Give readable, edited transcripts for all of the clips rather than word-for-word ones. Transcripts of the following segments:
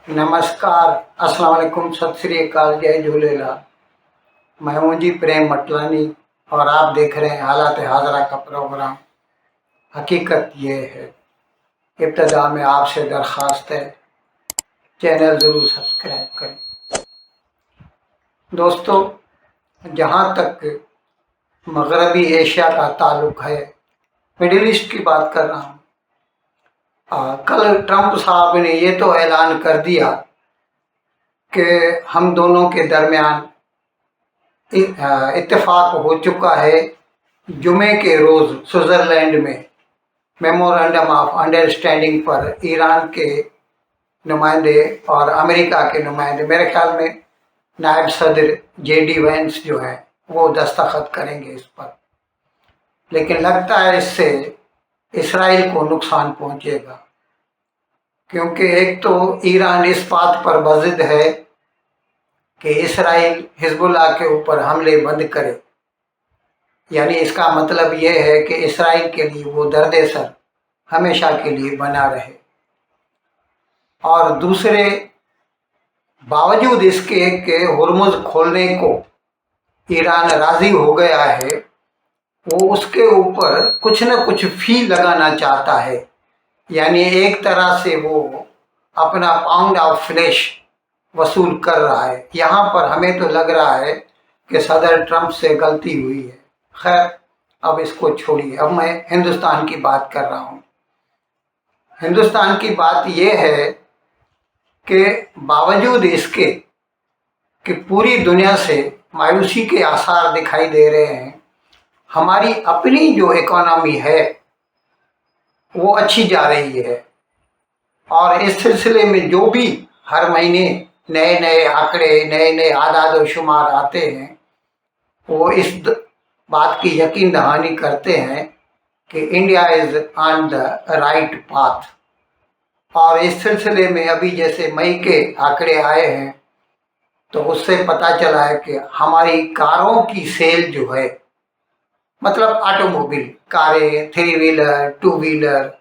नमस्कार, अस्सलाम वालेकुम, सत श्री अकाल, जय झूलेलाल। मैं हूं जी प्रेम मटलानी और आप देख रहे हैं हालात हाजरा का प्रोग्राम। हकीकत ये है, इब्तदा में आपसे दरख्वास्त है, चैनल ज़रूर सब्सक्राइब करें। दोस्तों, जहाँ तक मगरबी एशिया का ताल्लुक़ है, मिडिल ईस्ट की बात कर रहा हूँ। कल ट्रंप साहब ने ये तो ऐलान कर दिया कि हम दोनों के दरमियान इत्तेफाक हो चुका है। जुमे के रोज़ स्विट्ज़रलैंड में मेमोरेंडम ऑफ अंडरस्टैंडिंग पर ईरान के नुमाइंदे और अमेरिका के नुमाइंदे, मेरे ख्याल में नायब सदर JD वैंस जो हैं वो दस्तखत करेंगे इस पर। लेकिन लगता है इससे इसराइल को नुकसान पहुंचेगा, क्योंकि एक तो ईरान इस बात पर बज़िद है कि इसराइल हिजबुल्लाह के ऊपर हमले बंद करे। यानी इसका मतलब ये है कि इसराइल के लिए वो दर्द-ए-सर हमेशा के लिए बना रहे। और दूसरे, बावजूद इसके कि हुर्मुज़ खोलने को ईरान राज़ी हो गया है, वो उसके ऊपर कुछ न कुछ फ़ी लगाना चाहता है। यानी एक तरह से वो अपना पाउंड ऑफ फ्लेश वसूल कर रहा है। यहाँ पर हमें तो लग रहा है कि सदर ट्रंप से गलती हुई है। खैर, अब इसको छोड़िए, अब मैं हिंदुस्तान की बात कर रहा हूँ। हिंदुस्तान की बात यह है कि बावजूद इसके कि पूरी दुनिया से मायूसी के आसार दिखाई दे रहे हैं, हमारी अपनी जो इकोनॉमी है वो अच्छी जा रही है। और इस सिलसिले में जो भी हर महीने नए नए आंकड़े, नए नए आदाद और शुमार आते हैं, वो इस बात की यकीन दहानी करते हैं कि India is on the right path. और इस सिलसिले में अभी जैसे मई के आंकड़े आए हैं, तो उससे पता चला है कि हमारी कारों की सेल जो है, मतलब ऑटोमोबाइल, कारें, 3 व्हीलर, 2 व्हीलर,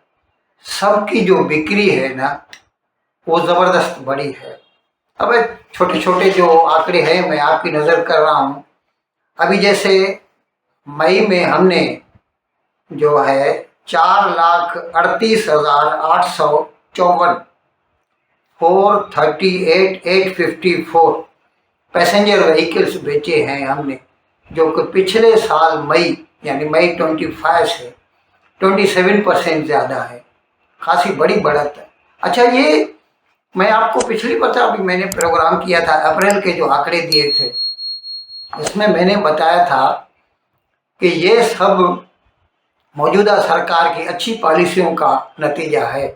सबकी जो बिक्री है ना, वो ज़बरदस्त बढ़ी है। अब छोटे छोटे जो आंकड़े हैं मैं आपकी नज़र कर रहा हूँ। अभी जैसे मई में हमने जो है 4,38,854 438,854 पैसेंजर व्हीकल्स बेचे हैं हमने, जो कि पिछले साल मई यानी मई 25 से 27% ज़्यादा है। खासी बड़ी बढ़त है। अच्छा, ये मैं आपको पिछली बार अभी मैंने प्रोग्राम किया था, अप्रैल के जो आंकड़े दिए थे, उसमें मैंने बताया था कि ये सब मौजूदा सरकार की अच्छी पॉलिसियों का नतीजा है।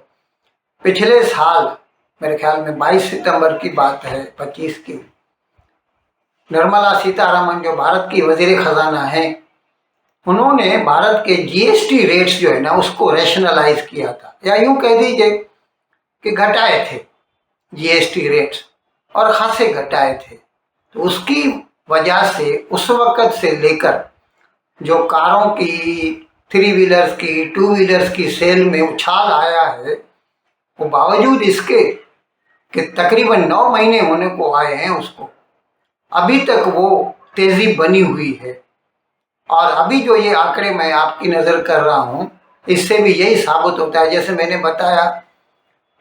पिछले साल मेरे ख्याल में 22 सितंबर की बात है, 25 की, निर्मला सीतारमण जो भारत की वजीर खजाना हैं, उन्होंने भारत के GST रेट्स जो है ना, उसको रैशनलाइज किया था, या यूं कह दीजिए कि घटाए थे GST रेट्स, और खासे घटाए थे। तो उसकी वजह से उस वक़्त से लेकर जो कारों की, 3 व्हीलर्स की, 2 व्हीलर्स की सेल में उछाल आया है, वो बावजूद इसके कि तकरीबन 9 महीने होने को आए हैं उसको, अभी तक वो तेज़ी बनी हुई है। और अभी जो ये आंकड़े मैं आपकी नज़र कर रहा हूँ, इससे भी यही साबित होता है। जैसे मैंने बताया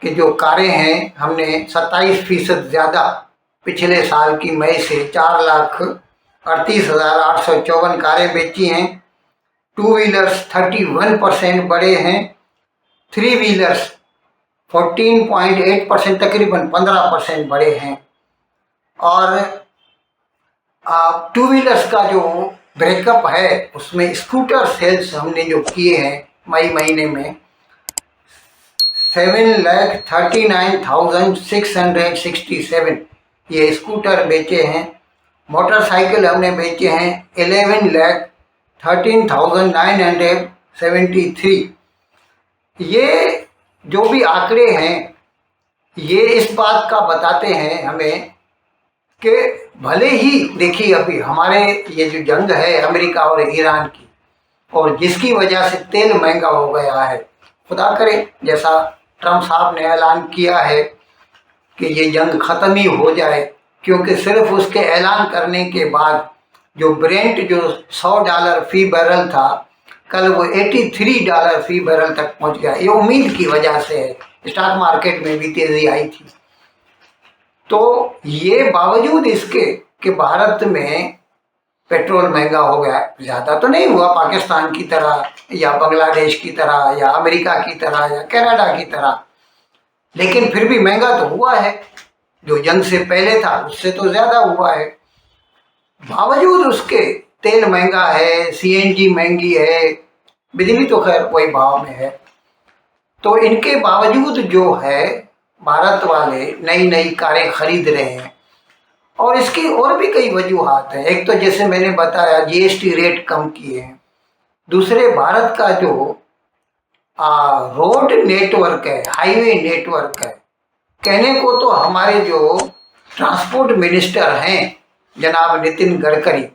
कि जो कारें हैं, हमने 27% ज़्यादा पिछले साल की मई से 4,38,854 कारें बेची हैं। 2 व्हीलर्स 31% बढ़े हैं। 3 व्हीलर्स 14.8%, तकरीबन 15% बढ़े हैं। और 2 व्हीलर्स का जो ब्रेकअप है, उसमें स्कूटर सेल्स हमने जो किए हैं मई महीने में 7,39,667 ये स्कूटर बेचे हैं। मोटरसाइकिल हमने बेचे हैं 11,13,973। ये जो भी आंकड़े हैं, ये इस बात का बताते हैं हमें कि भले ही देखिए अभी हमारे ये जो जंग है अमेरिका और ईरान की, और जिसकी वजह से तेल महंगा हो गया है, खुदा करे जैसा ट्रंप साहब ने ऐलान किया है कि ये जंग ख़त्म ही हो जाए, क्योंकि सिर्फ उसके ऐलान करने के बाद जो ब्रेंट जो $100 फी बैरल था, कल वो $83 फी बैरल तक पहुंच गया। ये उम्मीद की वजह से है, स्टॉक मार्केट में भी तेज़ी आई थी। तो ये बावजूद इसके कि भारत में पेट्रोल महंगा हो गया, ज़्यादा तो नहीं हुआ पाकिस्तान की तरह या बांग्लादेश की तरह या अमेरिका की तरह या कनाडा की तरह, लेकिन फिर भी महंगा तो हुआ है। जो जंग से पहले था उससे तो ज़्यादा हुआ है। बावजूद उसके तेल महंगा है, सीएनजी महंगी है, बिजली तो खैर वही भाव में है। तो इनके बावजूद जो है भारत वाले नई नई कारें खरीद रहे हैं, और इसकी और भी कई वजूहात हैं। एक तो जैसे मैंने बताया जीएसटी रेट कम किए हैं, दूसरे भारत का जो रोड नेटवर्क है, हाईवे नेटवर्क है, कहने को तो हमारे जो ट्रांसपोर्ट मिनिस्टर हैं जनाब नितिन गडकरी,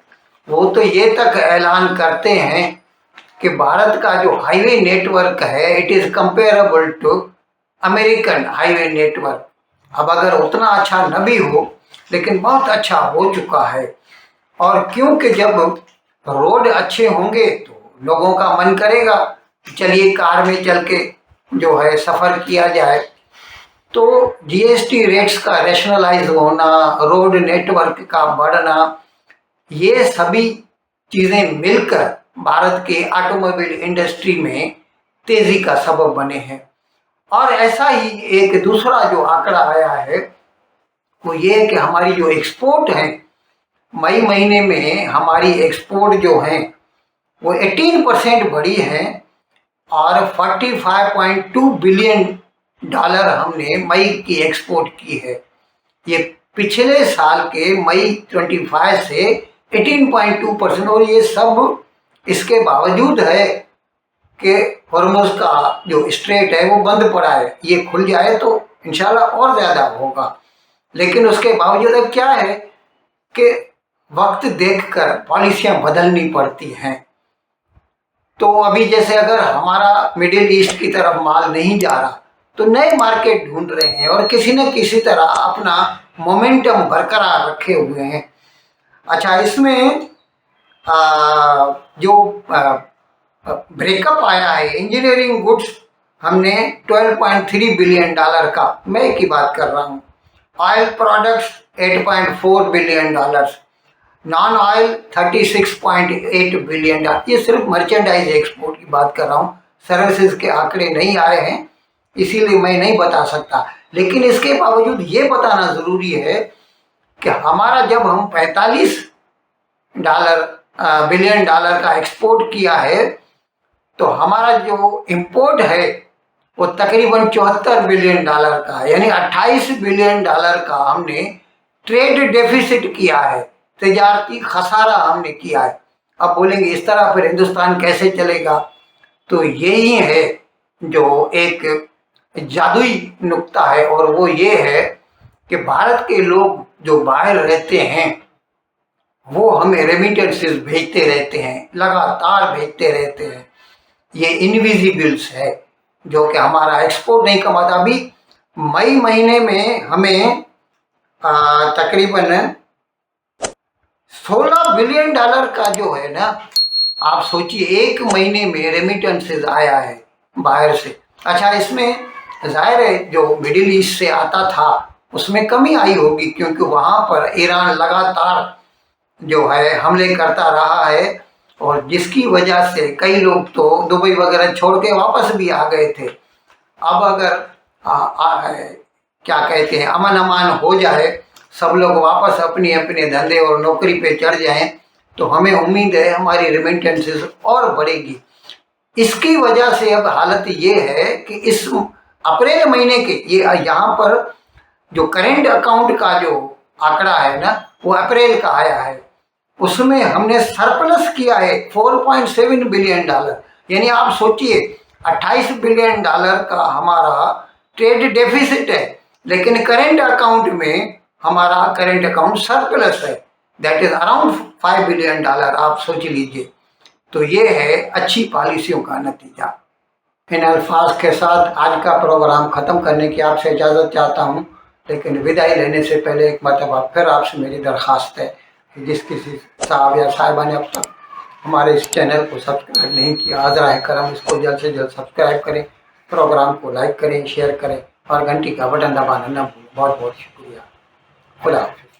वो तो ये तक ऐलान करते हैं कि भारत का जो हाईवे नेटवर्क है it is comparable to American highway network. अब अगर उतना अच्छा न भी हो, लेकिन बहुत अच्छा हो चुका है। और क्योंकि जब रोड अच्छे होंगे तो लोगों का मन करेगा चलिए कार में चल के जो है सफ़र किया जाए। तो जीएसटी रेट्स का रैशनलाइज होना, रोड नेटवर्क का बढ़ना, ये सभी चीज़ें मिलकर भारत के ऑटोमोबाइल इंडस्ट्री में तेज़ी का सबब बने हैं। और ऐसा ही एक दूसरा जो आंकड़ा आया है वो ये है कि हमारी जो एक्सपोर्ट है, मई महीने में हमारी एक्सपोर्ट जो है वो 18% बढ़ी है और $45.2 बिलियन हमने मई की एक्सपोर्ट की है। ये पिछले साल के मई 25 से 18.2%। और ये सब इसके बावजूद है कि हॉर्मुज़ का जो स्ट्रेट है वो बंद पड़ा है। ये खुल जाए तो इंशाल्लाह और ज़्यादा होगा, लेकिन उसके बावजूद अब क्या है कि वक्त देखकर पॉलिसियाँ बदलनी पड़ती हैं। तो अभी जैसे अगर हमारा मिडिल ईस्ट की तरफ माल नहीं जा रहा तो नए मार्केट ढूंढ रहे हैं और किसी न किसी तरह अपना मोमेंटम बरकरार रखे हुए हैं। अच्छा, इसमें जो ब्रेकअप आया है इंजीनियरिंग गुड्स, हमने $12.3 बिलियन का, मैं की बात कर रहा हूँ। Oil products $8.4 billion, non oil $36.8 billion. ये सिर्फ मर्चेंडाइज एक्सपोर्ट की बात कर रहा हूँ, सर्विसेज के आंकड़े नहीं आए हैं इसीलिए मैं नहीं बता सकता। लेकिन इसके बावजूद ये बताना ज़रूरी है कि हमारा जब हम $45 बिलियन का एक्सपोर्ट किया है तो हमारा जो इंपोर्ट है वो तकरीबन $74 बिलियन का, यानी $28 बिलियन का हमने ट्रेड डेफिसिट किया है, तजारती खसारा हमने किया है। अब बोलेंगे इस तरह फिर हिंदुस्तान कैसे चलेगा? तो यही है जो एक जादुई नुक्ता है, और वो ये है कि भारत के लोग जो बाहर रहते हैं वो हमें रेमिटेंसेस भेजते रहते हैं, लगातार भेजते रहते हैं। ये इनविजिबल्स है जो कि हमारा एक्सपोर्ट नहीं कमाता। अभी मई महीने में हमें तकरीबन $16 बिलियन का जो है ना, आप सोचिए एक महीने में रेमिटेंसेस आया है बाहर से। अच्छा, इसमें जाहिर है जो मिडिल ईस्ट से आता था उसमें कमी आई होगी, क्योंकि वहाँ पर ईरान लगातार जो है हमले करता रहा है, और जिसकी वजह से कई लोग तो दुबई वगैरह छोड़ के वापस भी आ गए थे। अब अगर क्या कहते हैं अमन अमान हो जाए, सब लोग वापस अपने अपने धंधे और नौकरी पे चढ़ जाएं, तो हमें उम्मीद है हमारी रेमिटेंसेस और बढ़ेगी। इसकी वजह से अब हालत ये है कि इस अप्रैल महीने के ये यहाँ पर जो करेंट अकाउंट का जो आंकड़ा है ना वो अप्रैल का आया है, उसमें हमने सरप्लस किया है $4.7 बिलियन। यानी आप सोचिए $28 बिलियन का हमारा ट्रेड डेफिसिट है, लेकिन करेंट अकाउंट में हमारा करेंट अकाउंट सरप्लस है, दैट इज अराउंड $5 बिलियन। आप सोच लीजिए। तो ये है अच्छी पॉलिसियों का नतीजा। इन अल्फाज के साथ आज का प्रोग्राम ख़त्म करने की आपसे इजाज़त चाहता हूँ। लेकिन विदाई लेने से पहले एक मरतबा फिर आपसे मेरी दरख्वास्त है कि जिस किसी साहब या साहिबा ने अब तक हमारे इस चैनल को सब्सक्राइब नहीं किया, आज़रा है करम इसको जल्द से जल्द सब्सक्राइब करें, प्रोग्राम को लाइक करें, शेयर करें और घंटी का बटन दबाना न भूलें। बहुत बहुत शुक्रिया। खुदा हाफिज़।